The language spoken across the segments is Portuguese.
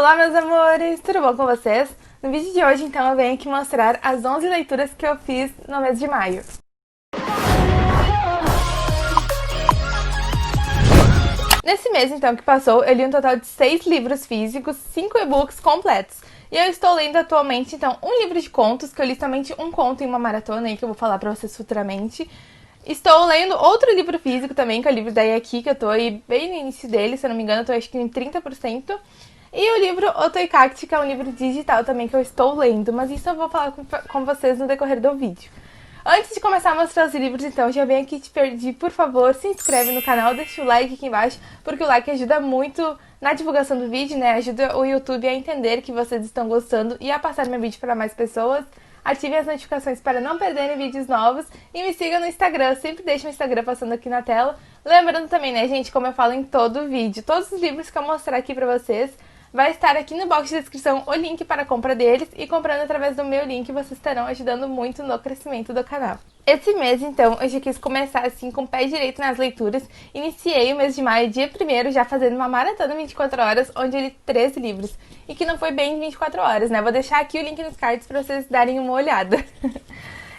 Olá, meus amores! Tudo bom com vocês? No vídeo de hoje, então, eu venho aqui mostrar as 11 leituras que eu fiz no mês de maio. Nesse mês, então, que passou, eu li um total de 6 livros físicos, 5 e-books completos. E eu estou lendo atualmente, então, um livro de contos, que eu li somente um conto em uma maratona aí, que eu vou falar pra vocês futuramente. Estou lendo outro livro físico também, que é o livro da Yaki, que eu tô aí bem no início dele, se eu não me engano, eu tô acho que em 30%. E o livro Otoikakti, que é um livro digital também que eu estou lendo, mas isso eu vou falar com vocês no decorrer do vídeo. Antes de começar a mostrar os livros, então, já venho aqui te pedir, por favor, se inscreve no canal, deixa o like aqui embaixo, porque o like ajuda muito na divulgação do vídeo, né? Ajuda o YouTube a entender que vocês estão gostando e a passar meu vídeo para mais pessoas. Ativem as notificações para não perderem vídeos novos e me sigam no Instagram, eu sempre deixo o Instagram passando aqui na tela. Lembrando também, né, gente, como eu falo em todo vídeo, todos os livros que eu mostrar aqui pra vocês, vai estar aqui no box de descrição o link para a compra deles e comprando através do meu link vocês estarão ajudando muito no crescimento do canal. Esse mês, então, eu já quis começar assim com o pé direito nas leituras. Iniciei o mês de maio, dia 1º, já fazendo uma maratona 24 horas, onde eu li 13 livros. E que não foi bem 24 horas, né? Vou deixar aqui o link nos cards para vocês darem uma olhada.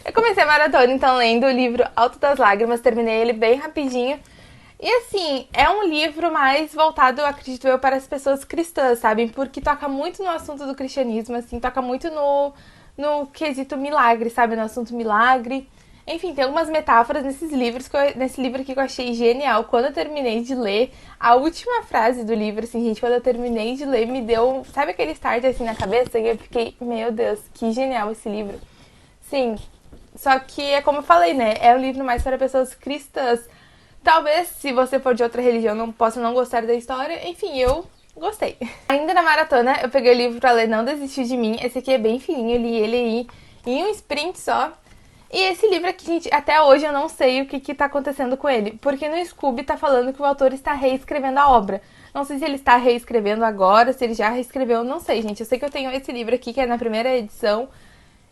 Eu comecei a maratona, então, lendo o livro Alto das Lágrimas, terminei ele bem rapidinho. E assim, é um livro mais voltado, acredito eu, para as pessoas cristãs, sabe? Porque toca muito no assunto do cristianismo, assim, toca muito no quesito milagre, sabe? No assunto milagre. Enfim, tem algumas metáforas nesses livros, nesse livro aqui que eu achei genial. Quando eu terminei de ler, a última frase do livro, assim, gente, quando eu terminei de ler, me deu, sabe aquele start assim na cabeça? E eu fiquei, meu Deus, que genial esse livro. Sim, só que é como eu falei, né? É um livro mais para pessoas cristãs. Talvez, se você for de outra religião, não possa não gostar da história. Enfim, eu gostei. Ainda na maratona, eu peguei o livro pra ler Não Desistiu de Mim. Esse aqui é bem fininho, eu li ele aí em um sprint só. E esse livro aqui, gente, até hoje eu não sei o que tá acontecendo com ele. Porque no Scooby tá falando que o autor está reescrevendo a obra. Não sei se ele está reescrevendo agora, se ele já reescreveu, não sei, gente. Eu sei que eu tenho esse livro aqui, que é na primeira edição.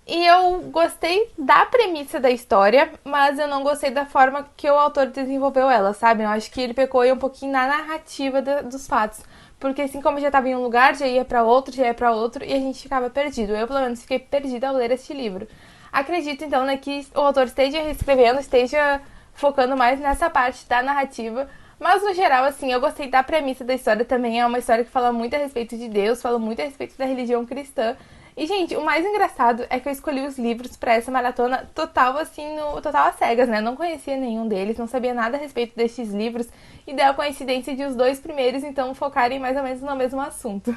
E eu gostei da premissa da história, mas eu não gostei da forma que o autor desenvolveu ela, sabe? Eu acho que ele pecou aí um pouquinho na narrativa dos fatos. Porque assim como já estava em um lugar, já ia para outro, já ia para outro, e a gente ficava perdido. Eu, pelo menos, fiquei perdida ao ler este livro. Acredito, então, né, que o autor esteja reescrevendo, esteja focando mais nessa parte da narrativa. Mas, no geral, assim, eu gostei da premissa da história também. É uma história que fala muito a respeito de Deus, fala muito a respeito da religião cristã. E, gente, o mais engraçado é que eu escolhi os livros pra essa maratona total, assim, total às cegas, né? Não conhecia nenhum deles, não sabia nada a respeito destes livros. E deu a coincidência de os dois primeiros, então, focarem mais ou menos no mesmo assunto.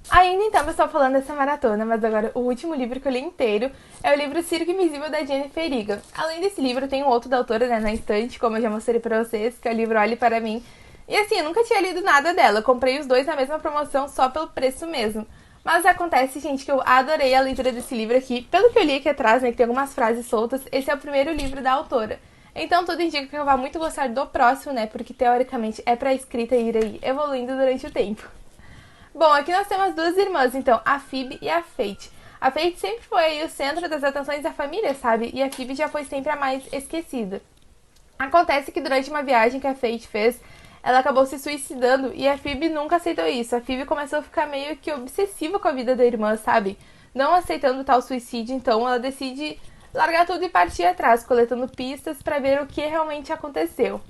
Ainda então eu estou falando dessa maratona, mas agora o último livro que eu li inteiro é o livro Circo Invisível da Jennifer Egan. Além desse livro, tem um outro da autora, né, na estante, como eu já mostrei pra vocês, que é o livro Olhe Para Mim. E assim, eu nunca tinha lido nada dela, eu comprei os dois na mesma promoção só pelo preço mesmo. Mas acontece, gente, que eu adorei a leitura desse livro aqui. Pelo que eu li aqui atrás, né, que tem algumas frases soltas, esse é o primeiro livro da autora. Então tudo indica que eu vou muito gostar do próximo, né, porque teoricamente é pra escrita ir aí evoluindo durante o tempo. Bom, aqui nós temos duas irmãs, então, a Phoebe e a Fate. A Fate sempre foi aí o centro das atenções da família, sabe? E a Phoebe já foi sempre a mais esquecida. Acontece que durante uma viagem que a Fate fez, ela acabou se suicidando e a Phoebe nunca aceitou isso. A Phoebe começou a ficar meio que obsessiva com a vida da irmã, sabe? Não aceitando tal suicídio, então ela decide largar tudo e partir atrás, coletando pistas pra ver o que realmente aconteceu.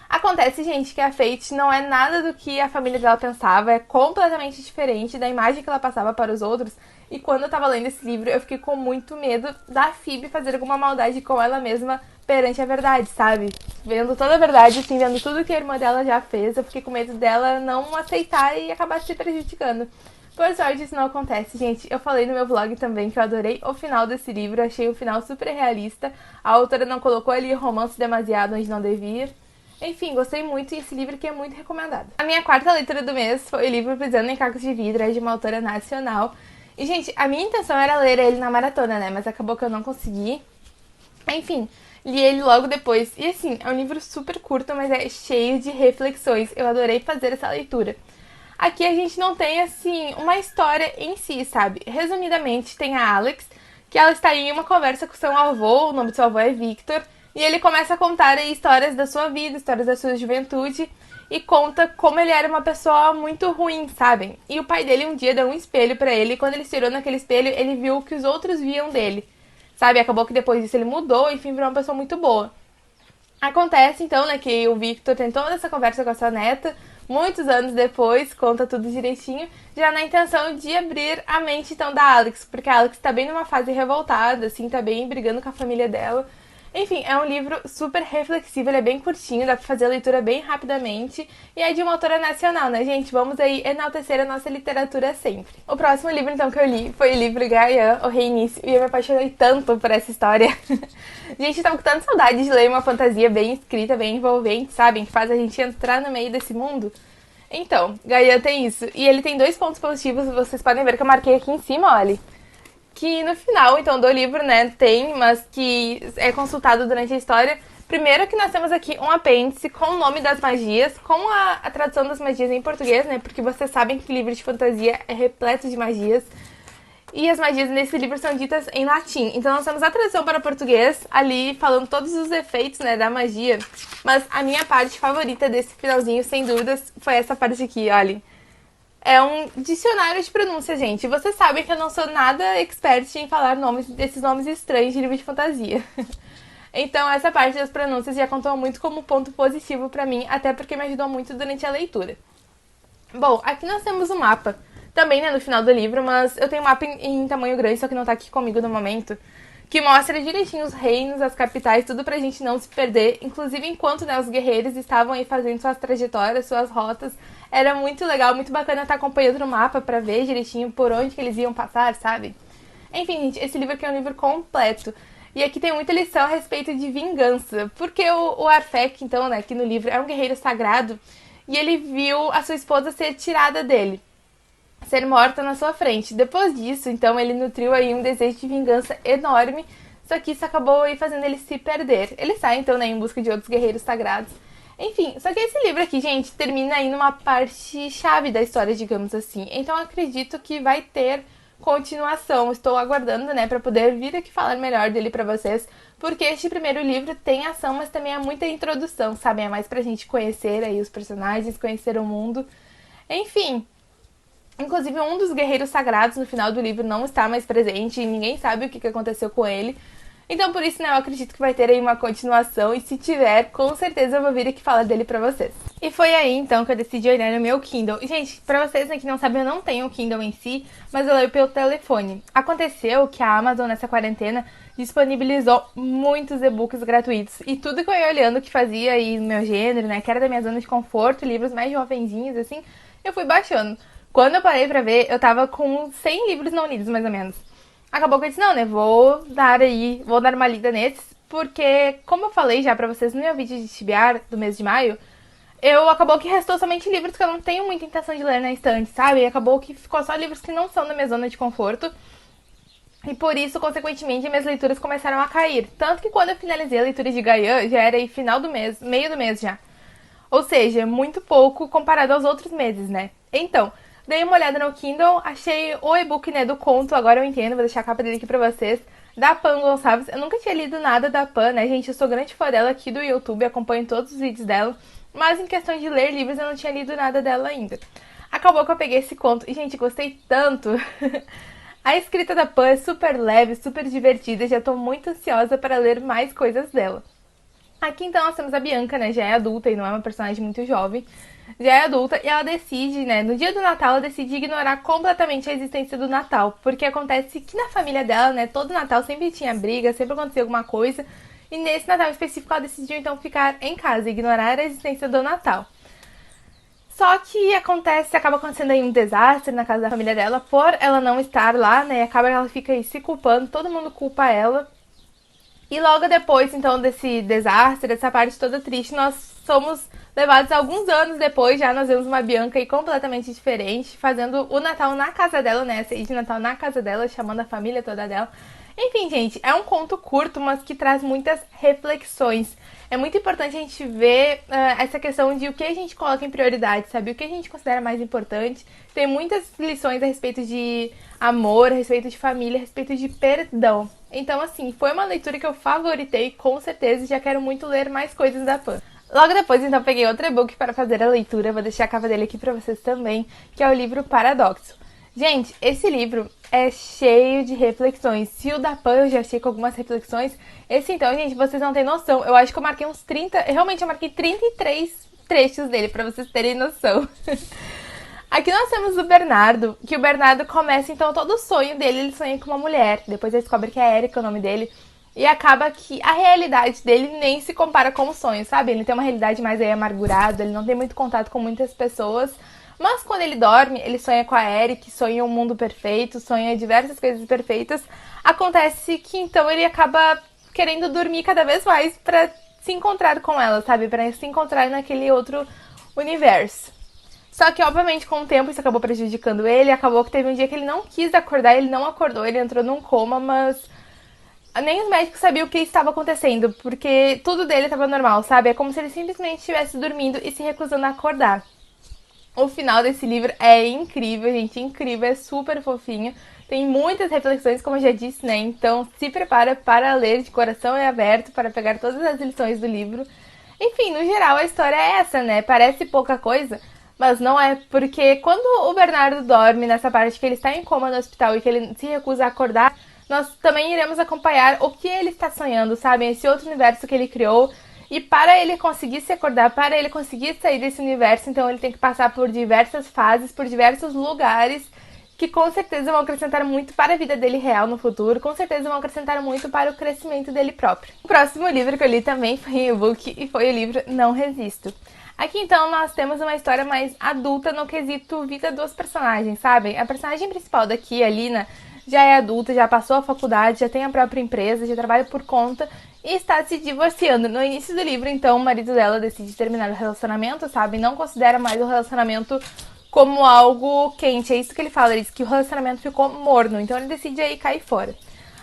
Acontece, gente, que a Fate não é nada do que a família dela pensava, é completamente diferente da imagem que ela passava para os outros. E quando eu tava lendo esse livro, eu fiquei com muito medo da Phoebe fazer alguma maldade com ela mesma perante a verdade, sabe? Vendo toda a verdade, assim, vendo tudo que a irmã dela já fez, eu fiquei com medo dela não aceitar e acabar se prejudicando. Por sorte, isso não acontece, gente. Eu falei no meu vlog também que eu adorei o final desse livro, achei o final super realista. A autora não colocou ali romance demasiado onde não devia. Enfim, gostei muito e esse livro aqui é muito recomendado. A minha quarta leitura do mês foi o livro Pisando em Cacos de Vidro, é de uma autora nacional. E, gente, a minha intenção era ler ele na maratona, né? Mas acabou que eu não consegui. Enfim, li ele logo depois. E, assim, é um livro super curto, mas é cheio de reflexões. Eu adorei fazer essa leitura. Aqui a gente não tem, assim, uma história em si, sabe? Resumidamente, tem a Alex, que ela está em uma conversa com seu avô, o nome do seu avô é Victor, e ele começa a contar aí histórias da sua vida, histórias da sua juventude. e conta como ele era uma pessoa muito ruim, sabem? E o pai dele um dia deu um espelho pra ele, e quando ele se olhou naquele espelho, ele viu o que os outros viam dele, sabe? Acabou que depois disso ele mudou, enfim, virou uma pessoa muito boa. Acontece então, né, que o Victor tem toda essa conversa com a sua neta, muitos anos depois, conta tudo direitinho, já na intenção de abrir a mente então da Alex, porque a Alex tá bem numa fase revoltada, assim, tá bem brigando com a família dela. Enfim, é um livro super reflexivo, ele é bem curtinho, dá pra fazer a leitura bem rapidamente e é de uma autora nacional, né, gente? Vamos aí enaltecer a nossa literatura sempre. O próximo livro, então, que eu li foi o livro Gaia, O Reinício, e eu me apaixonei tanto por essa história. Gente, eu tava com tanta saudade de ler uma fantasia bem escrita, bem envolvente, sabem? Que faz a gente entrar no meio desse mundo. Então, Gaia tem isso. E ele tem 2 pontos positivos, vocês podem ver que eu marquei aqui em cima, olha. Que no final, então, do livro, né, tem, mas que é consultado durante a história. Primeiro que nós temos aqui um apêndice com o nome das magias, com a tradução das magias em português, né, porque vocês sabem que livro de fantasia é repleto de magias. E as magias nesse livro são ditas em latim. Então nós temos a tradução para português, ali falando todos os efeitos, né, da magia. Mas a minha parte favorita desse finalzinho, sem dúvidas, foi essa parte aqui, olha. É um dicionário de pronúncia, gente. Vocês sabem que eu não sou nada expert em falar desses nomes estranhos de livro de fantasia. Então, essa parte das pronúncias já contou muito como ponto positivo pra mim, até porque me ajudou muito durante a leitura. Bom, aqui nós temos um mapa, também, né, no final do livro, mas eu tenho um mapa em tamanho grande, só que não tá aqui comigo no momento, que mostra direitinho os reinos, as capitais, tudo pra gente não se perder, inclusive enquanto, né, os guerreiros estavam aí fazendo suas trajetórias, suas rotas. Era muito legal, muito bacana estar acompanhando no mapa pra ver direitinho por onde que eles iam passar, sabe? Enfim, gente, esse livro aqui é um livro completo. E aqui tem muita lição a respeito de vingança, porque o Arfek, então, né, aqui no livro, é um guerreiro sagrado, e ele viu a sua esposa ser tirada dele, ser morta na sua frente. Depois disso, então, ele nutriu aí um desejo de vingança enorme, só que isso acabou aí fazendo ele se perder. Ele sai, então, né, em busca de outros guerreiros sagrados. Enfim, só que esse livro aqui, gente, termina aí numa parte chave da história, digamos assim. Então, eu acredito que vai ter continuação. Estou aguardando, né, pra poder vir aqui falar melhor dele pra vocês, porque este primeiro livro tem ação, mas também é muita introdução, sabe? É mais pra gente conhecer aí os personagens, conhecer o mundo. Enfim, inclusive, um dos guerreiros sagrados no final do livro não está mais presente e ninguém sabe o que aconteceu com ele. Então, por isso, né, eu acredito que vai ter aí uma continuação e se tiver, com certeza eu vou vir aqui falar dele pra vocês. E foi aí, então, que eu decidi olhar no meu Kindle. E, gente, pra vocês, né, que não sabem, eu não tenho o Kindle em si, mas eu leio pelo telefone. Aconteceu que a Amazon, nessa quarentena, disponibilizou muitos e-books gratuitos. E tudo que eu ia olhando que fazia aí no meu gênero, né, que era da minha zona de conforto, livros mais jovenzinhos, assim, eu fui baixando. Quando eu parei pra ver, eu tava com 100 livros não lidos, mais ou menos. Acabou que eu disse, não, né, vou dar uma lida nesses, porque, como eu falei já pra vocês no meu vídeo de TBR do mês de maio, acabou que restou somente livros que eu não tenho muita intenção de ler na estante, sabe? E acabou que ficou só livros que não são da minha zona de conforto, e por isso, consequentemente, minhas leituras começaram a cair. Tanto que quando eu finalizei a leitura de Gaia, já era aí final do mês, meio do mês já. Ou seja, muito pouco comparado aos outros meses, né? Então, dei uma olhada no Kindle, achei o e-book, né, do conto, agora eu entendo, vou deixar a capa dele aqui pra vocês, da Pan Gonçalves. Eu nunca tinha lido nada da Pan, né, gente? Eu sou grande fã dela aqui do YouTube, acompanho todos os vídeos dela, mas em questão de ler livros eu não tinha lido nada dela ainda. Acabou que eu peguei esse conto e, gente, gostei tanto. A escrita da Pan é super leve, super divertida, já tô muito ansiosa para ler mais coisas dela. Aqui então nós temos a Bianca, né, já é adulta e não é uma personagem muito jovem, já é adulta e ela decide, né, no dia do Natal ela decide ignorar completamente a existência do Natal, porque acontece que na família dela, né, todo Natal sempre tinha briga, sempre acontecia alguma coisa, e nesse Natal específico ela decidiu então ficar em casa, ignorar a existência do Natal. Só que acaba acontecendo aí um desastre na casa da família dela por ela não estar lá, né, e acaba que ela fica aí se culpando, todo mundo culpa ela. E logo depois, então, desse desastre, dessa parte toda triste, nós somos levados alguns anos depois, já nós vemos uma Bianca aí completamente diferente, fazendo o Natal na casa dela, né? A ceia de Natal na casa dela, chamando a família toda dela. Enfim, gente, é um conto curto, mas que traz muitas reflexões. É muito importante a gente ver essa questão de o que a gente coloca em prioridade, sabe? O que a gente considera mais importante. Tem muitas lições a respeito de amor, a respeito de família, a respeito de perdão. Então, assim, foi uma leitura que eu favoritei, com certeza, e já quero muito ler mais coisas da Pan. Logo depois, então, peguei outro e-book para fazer a leitura. Vou deixar a capa dele aqui para vocês também, que é o livro Paradoxo. Gente, esse livro é cheio de reflexões. Se o da Pan eu já achei com algumas reflexões, esse então, gente, vocês não têm noção. Eu acho que eu marquei uns 30, realmente eu marquei 33 trechos dele, para vocês terem noção. Aqui nós temos o Bernardo, que o Bernardo começa então todo o sonho dele, ele sonha com uma mulher. Depois ele descobre que é Erika o nome dele. E acaba que a realidade dele nem se compara com o sonho, sabe? Ele tem uma realidade mais aí amargurada, ele não tem muito contato com muitas pessoas. Mas quando ele dorme, ele sonha com a Eric, sonha um mundo perfeito, sonha diversas coisas perfeitas. Acontece que então ele acaba querendo dormir cada vez mais pra se encontrar com ela, sabe? Pra se encontrar naquele outro universo. Só que, obviamente, com o tempo isso acabou prejudicando ele. Acabou que teve um dia que ele não quis acordar, ele não acordou, ele entrou num coma, mas nem os médicos sabiam o que estava acontecendo, porque tudo dele estava normal, sabe? É como se ele simplesmente estivesse dormindo e se recusando a acordar. O final desse livro é incrível, gente, incrível, é super fofinho. Tem muitas reflexões, como eu já disse, né? Então se prepara para ler de coração aberto, para pegar todas as lições do livro. Enfim, no geral a história é essa, né? Parece pouca coisa, mas não é, porque quando o Bernardo dorme, nessa parte que ele está em coma no hospital e que ele se recusa a acordar, nós também iremos acompanhar o que ele está sonhando, sabe? Esse outro universo que ele criou. E para ele conseguir se acordar, para ele conseguir sair desse universo, então ele tem que passar por diversas fases, por diversos lugares, que com certeza vão acrescentar muito para a vida dele real no futuro, com certeza vão acrescentar muito para o crescimento dele próprio. O próximo livro que eu li também foi em e-book e foi o livro Não Resisto. Aqui então nós temos uma história mais adulta no quesito vida dos personagens, sabe? A personagem principal daqui, a Lina, já é adulta, já passou a faculdade, já tem a própria empresa, já trabalha por conta e está se divorciando. No início do livro, então, o marido dela decide terminar o relacionamento, sabe? Não considera mais o relacionamento como algo quente. É isso que ele fala, ele diz que o relacionamento ficou morno, então ele decide aí cair fora.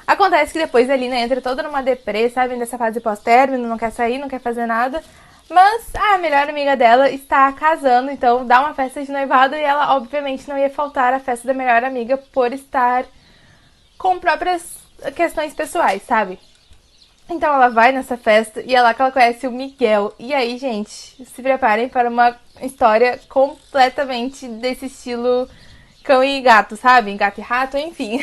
Acontece que depois a Lina entra toda numa deprê, sabe? Nessa fase pós-término, não quer sair, não quer fazer nada. Mas a melhor amiga dela está casando, então dá uma festa de noivado e ela, obviamente, não ia faltar a festa da melhor amiga por estar com próprias questões pessoais, sabe? Então ela vai nessa festa e é lá que ela conhece o Miguel. E aí, gente, se preparem para uma história completamente desse estilo cão e gato, sabe? Gato e rato, enfim.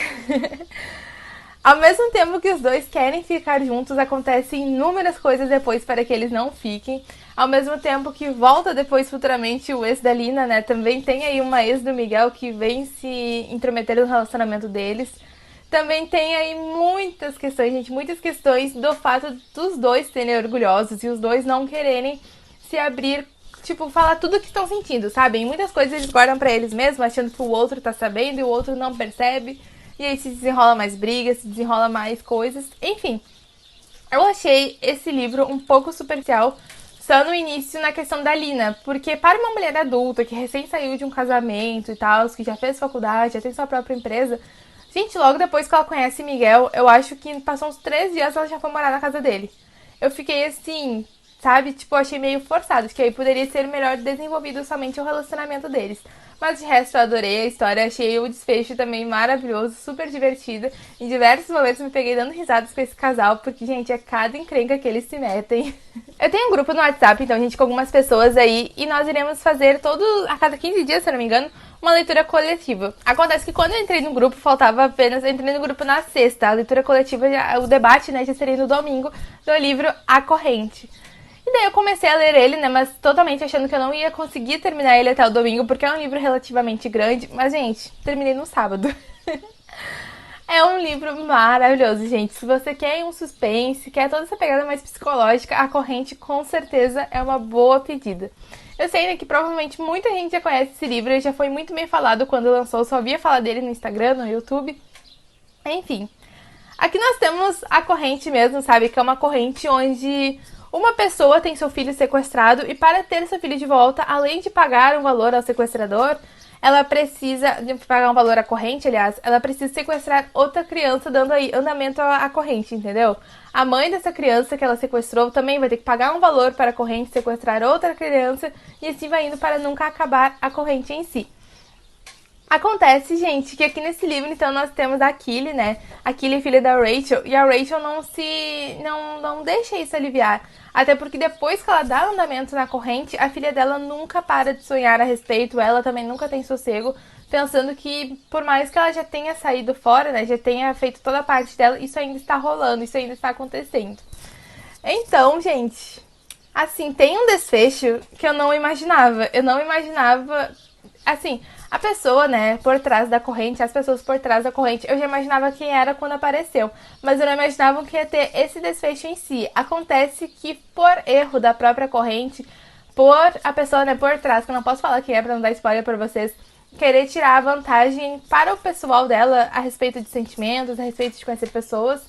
Ao mesmo tempo que os dois querem ficar juntos, acontecem inúmeras coisas depois para que eles não fiquem. Ao mesmo tempo que volta depois futuramente o ex da Lina, né? Também tem aí uma ex do Miguel que vem se intrometer no relacionamento deles. Também tem aí muitas questões, gente, muitas questões do fato dos dois serem orgulhosos e os dois não quererem se abrir, tipo, falar tudo o que estão sentindo, sabe? E muitas coisas eles guardam pra eles mesmos, achando que o outro tá sabendo e o outro não percebe. E aí se desenrola mais brigas, se desenrola mais coisas. Enfim, eu achei esse livro um pouco superficial só no início na questão da Lina, porque para uma mulher adulta que recém saiu de um casamento e tal, que já fez faculdade, já tem sua própria empresa, gente, logo depois que ela conhece Miguel, eu acho que passou uns 3 dias ela já foi morar na casa dele. Eu fiquei assim, sabe? Tipo, eu achei meio forçado, que aí poderia ser melhor desenvolvido somente o relacionamento deles. Mas de resto eu adorei a história, achei o desfecho também maravilhoso, super divertido. Em diversos momentos me peguei dando risadas com esse casal, porque, gente, é cada encrenca que eles se metem. Eu tenho um grupo no WhatsApp, então, gente, com algumas pessoas aí, e nós iremos fazer a cada 15 dias, se eu não me engano, uma leitura coletiva. Acontece que quando eu entrei no grupo, faltava apenas... Eu entrei no grupo na sexta, a leitura coletiva, o debate, né, já seria no domingo, do livro A Corrente. E daí eu comecei a ler ele, né, mas totalmente achando que eu não ia conseguir terminar ele até o domingo, porque é um livro relativamente grande. Mas, gente, terminei no sábado. É um livro maravilhoso, gente. Se você quer um suspense, quer toda essa pegada mais psicológica, A Corrente com certeza é uma boa pedida. Eu sei, né, que provavelmente muita gente já conhece esse livro, ele já foi muito bem falado quando lançou, eu só ouvia falar dele no Instagram, no YouTube. Enfim, aqui nós temos a corrente mesmo, sabe, que é uma corrente onde uma pessoa tem seu filho sequestrado e para ter seu filho de volta, além de pagar um valor ao sequestrador, ela precisa de pagar um valor à corrente, aliás, ela precisa sequestrar outra criança dando aí andamento à corrente, entendeu? A mãe dessa criança que ela sequestrou também vai ter que pagar um valor para a corrente, sequestrar outra criança e assim vai indo para nunca acabar a corrente em si. Acontece, gente, que aqui nesse livro, então, nós temos a Killy, né? A Killy é filha da Rachel, e a Rachel não deixa isso aliviar. Até porque depois que ela dá andamento na corrente, a filha dela nunca para de sonhar a respeito, ela também nunca tem sossego, pensando que por mais que ela já tenha saído fora, né, já tenha feito toda a parte dela, isso ainda está rolando, isso ainda está acontecendo. Então, gente, assim, tem um desfecho que eu não imaginava. Eu não imaginava, assim, a pessoa, né, por trás da corrente, as pessoas por trás da corrente, eu já imaginava quem era quando apareceu, mas eu não imaginava que ia ter esse desfecho em si. Acontece que por erro da própria corrente, por a pessoa, né, por trás, que eu não posso falar quem é pra não dar spoiler pra vocês, querer tirar a vantagem para o pessoal dela a respeito de sentimentos, a respeito de conhecer pessoas,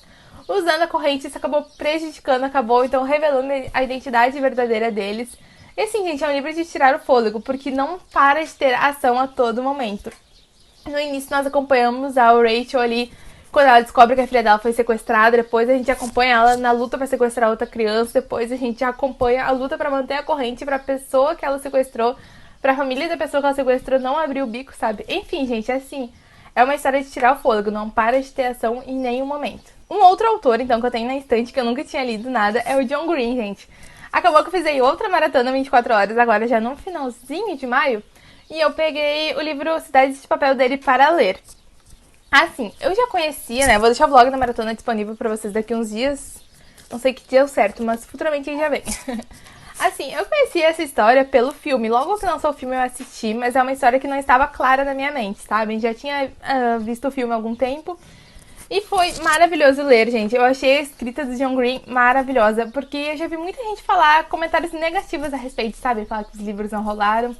usando a corrente, isso acabou prejudicando, acabou então revelando a identidade verdadeira deles. E assim, gente, é um livro de tirar o fôlego, porque não para de ter ação a todo momento. No início nós acompanhamos a Rachel ali, quando ela descobre que a filha dela foi sequestrada, depois a gente acompanha ela na luta para sequestrar outra criança, depois a gente acompanha a luta para manter a corrente para a pessoa que ela sequestrou, para a família da pessoa que ela sequestrou não abrir o bico, sabe? Enfim, gente, assim, é uma história de tirar o fôlego, não para de ter ação em nenhum momento. Um outro autor, então, que eu tenho na estante, que eu nunca tinha lido nada, é o John Green, gente. Acabou que eu fiz aí outra maratona 24 horas, agora já no finalzinho de maio, e eu peguei o livro Cidades de Papel dele para ler. Assim, eu já conhecia, né? Vou deixar o vlog da maratona disponível pra vocês daqui uns dias. Não sei que dia é o certo, mas futuramente ele já vem. Assim, eu conheci essa história pelo filme. Logo que lançou o filme eu assisti, mas é uma história que não estava clara na minha mente, sabe? Já tinha visto o filme há algum tempo. E foi maravilhoso ler, gente. Eu achei a escrita do John Green maravilhosa, porque eu já vi muita gente falar comentários negativos a respeito, sabe? Falar que os livros não rolaram.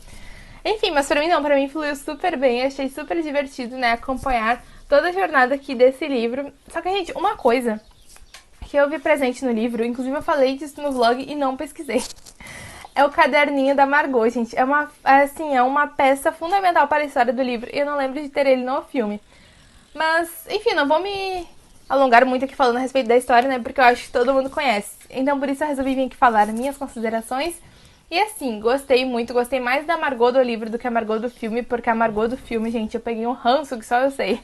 Enfim, mas pra mim não, pra mim fluiu super bem. Eu achei super divertido, né, acompanhar toda a jornada aqui desse livro. Só que, gente, uma coisa que eu vi presente no livro, inclusive eu falei disso no vlog e não pesquisei, é o caderninho da Margot, gente. É uma peça fundamental para a história do livro. E eu não lembro de ter ele no filme. Mas, enfim, não vou me alongar muito aqui falando a respeito da história, né? Porque eu acho que todo mundo conhece. Então, por isso eu resolvi vir aqui falar minhas considerações. E assim, gostei muito, gostei mais da Margot do livro do que a Margot do filme, porque a Margot do filme, gente, eu peguei um ranço que só eu sei.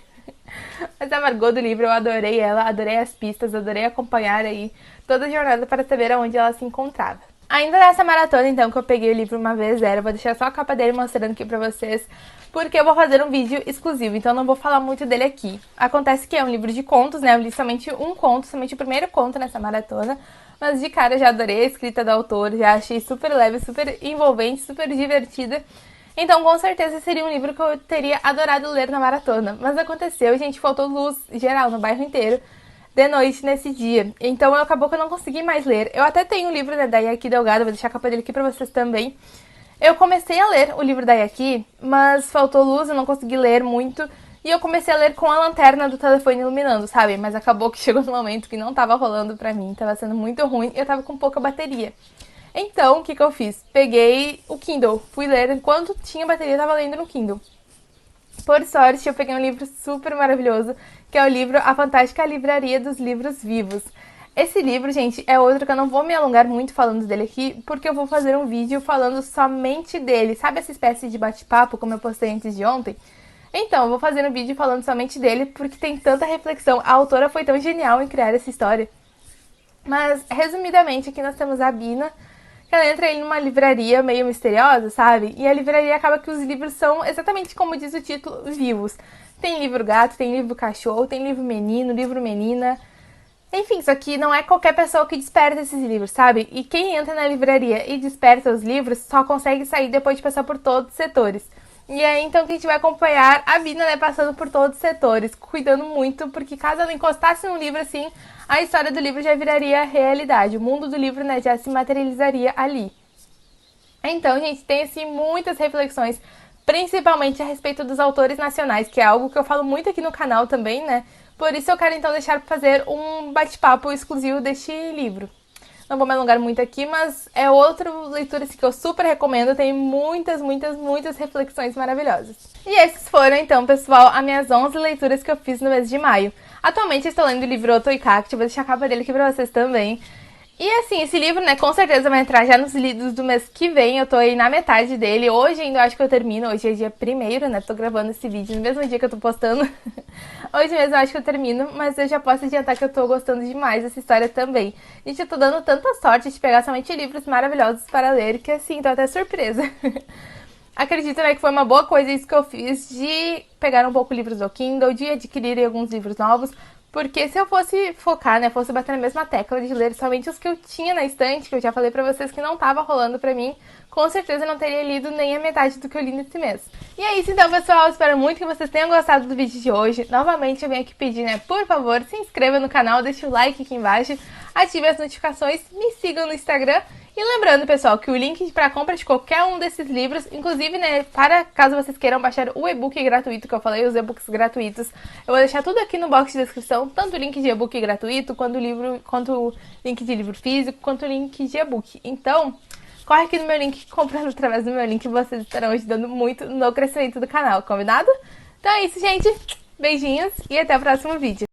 Mas a Margot do livro, eu adorei ela, adorei as pistas, adorei acompanhar aí toda a jornada para saber aonde ela se encontrava. Ainda nessa maratona, então, que eu peguei o livro uma vez zero, vou deixar só a capa dele mostrando aqui pra vocês, porque eu vou fazer um vídeo exclusivo, então não vou falar muito dele aqui. Acontece que é um livro de contos, né? Eu li somente um conto, somente o primeiro conto nessa maratona, mas de cara já adorei a escrita do autor, já achei super leve, super envolvente, super divertida. Então, com certeza, seria um livro que eu teria adorado ler na maratona. Mas aconteceu, gente, faltou luz geral no bairro inteiro de noite nesse dia. Então, acabou que eu não consegui mais ler. Eu até tenho um livro, né, da Yaki Delgado, vou deixar a capa dele aqui pra vocês também. Eu comecei a ler o livro da Yaki, mas faltou luz, eu não consegui ler muito. E eu comecei a ler com a lanterna do telefone iluminando, sabe? Mas acabou que chegou no momento que não tava rolando pra mim, tava sendo muito ruim e eu tava com pouca bateria. Então, o que eu fiz? Peguei o Kindle, fui ler enquanto tinha bateria, tava lendo no Kindle. Por sorte, eu peguei um livro super maravilhoso, que é o livro A Fantástica Livraria dos Livros Vivos. Esse livro, gente, é outro que eu não vou me alongar muito falando dele aqui, porque eu vou fazer um vídeo falando somente dele. Sabe essa espécie de bate-papo, como eu postei antes de ontem? Então, eu vou fazer um vídeo falando somente dele, porque tem tanta reflexão. A autora foi tão genial em criar essa história. Mas, resumidamente, aqui nós temos a Bina, que ela entra aí numa livraria meio misteriosa, sabe? E a livraria acaba que os livros são, exatamente como diz o título, vivos. Tem livro gato, tem livro cachorro, tem livro menino, livro menina. Enfim, só que não é qualquer pessoa que desperta esses livros, sabe? E quem entra na livraria e desperta os livros só consegue sair depois de passar por todos os setores. E é então que a gente vai acompanhar a Bina, né, passando por todos os setores, cuidando muito, porque caso ela encostasse num livro assim, a história do livro já viraria realidade. O mundo do livro, né, já se materializaria ali. Então, gente, tem assim muitas reflexões, principalmente a respeito dos autores nacionais, que é algo que eu falo muito aqui no canal também, né? Por isso eu quero então deixar para fazer um bate-papo exclusivo deste livro. Não vou me alongar muito aqui, mas é outra leitura assim, que eu super recomendo. Tem muitas, muitas, muitas reflexões maravilhosas. E esses foram, então, pessoal, as minhas 11 leituras que eu fiz no mês de maio. Atualmente eu estou lendo o livro Otoikakti, vou deixar a capa dele aqui pra vocês também. E assim, esse livro, né, com certeza vai entrar já nos lidos do mês que vem. Eu tô aí na metade dele. Hoje ainda eu acho que eu termino. Hoje é dia 1º, né? Tô gravando esse vídeo no mesmo dia que eu tô postando. Hoje mesmo eu acho que eu termino, mas eu já posso adiantar que eu tô gostando demais dessa história também. Gente, eu tô dando tanta sorte de pegar somente livros maravilhosos para ler que assim, tô até surpresa. Acredito, né, que foi uma boa coisa isso que eu fiz de pegar um pouco livros do Kindle, de adquirir alguns livros novos, porque se eu fosse focar, né, fosse bater na mesma tecla de ler somente os que eu tinha na estante, que eu já falei pra vocês que não tava rolando pra mim, com certeza eu não teria lido nem a metade do que eu li nesse mês. E é isso então, pessoal, espero muito que vocês tenham gostado do vídeo de hoje. Novamente eu venho aqui pedir, né, por favor, se inscreva no canal, deixe o like aqui embaixo, ative as notificações, me sigam no Instagram. E lembrando, pessoal, que o link para compra de qualquer um desses livros, inclusive, né, para caso vocês queiram baixar o e-book gratuito que eu falei, os e-books gratuitos, eu vou deixar tudo aqui no box de descrição, tanto o link de e-book gratuito, quanto o link de livro físico, quanto o link de e-book. Então, corre aqui no meu link, comprando através do meu link, vocês estarão ajudando muito no crescimento do canal, combinado? Então é isso, gente. Beijinhos e até o próximo vídeo.